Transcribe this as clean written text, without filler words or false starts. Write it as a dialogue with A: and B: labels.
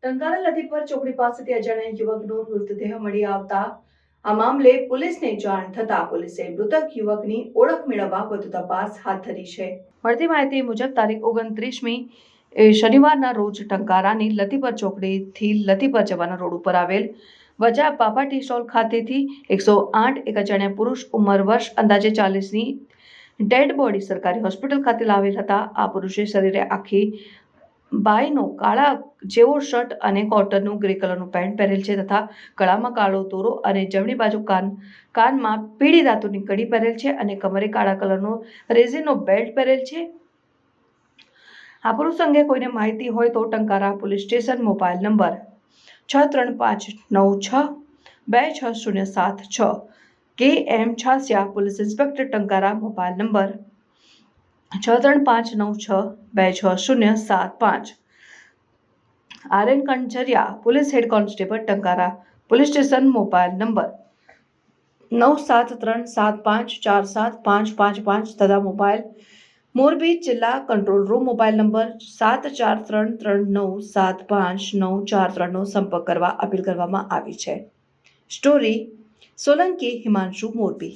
A: ટંકારા લતીપર ચોકડી પાસેથી અજાણ્યા યુવકનો મૃતદેહ મળી આવતા આ મામલે પોલીસને જાણ થતા પોલીસે મૃતક યુવકની ઓળખ મેળવવા વધુ તપાસ હાથ ધરી છે। મળતી માહિતી મુજબ તારીખ 29મી શનિવારના રોજ ટંકારાની લતીપર ચોકડીથી લતીપર જવાના રોડ ઉપર આવેલ વજા પાપા ટી સ્ટોલ ખાતેથી 108 એક અજાણ્યા પુરુષ ઉંમર વર્ષ અંદાજે 40ની ડેડ બોડી સરકારી હોસ્પિટલ ખાતે લાવેલ હતા। આ પુરુષે શરીરે આખી બાયનો કાળા જેવો શર્ટ અને કોટનનું ગ્રે કલરનું પેન્ટ પહેરેલ છે તથા ગળામાં કાળો દોરો અને જમણી બાજુ કાનમાં પીળી ધાતુની કડી પહેરેલ છે અને કમરે કાળા કલરનો રેઝિનનો બેલ્ટ પહેરેલ છે। આ પુરુષ અંગે કોઈને માહિતી હોય તો Tankara police station mobile number 6359926076 KM Chhasiya police inspector Tankara mobile number 6359626075 RN Kanchariya police head constable Tankara police station mobile number 9437547555 તથા મોબાઈલ મોરબી જિલ્લા કંટ્રોલ રૂમ મોબાઈલ નંબર 7433975994 નો સંપર્ક કરવા અપીલ કરવામાં આવી છે। સ્ટોરી સોલંકી હિમાંશુ મોરબી।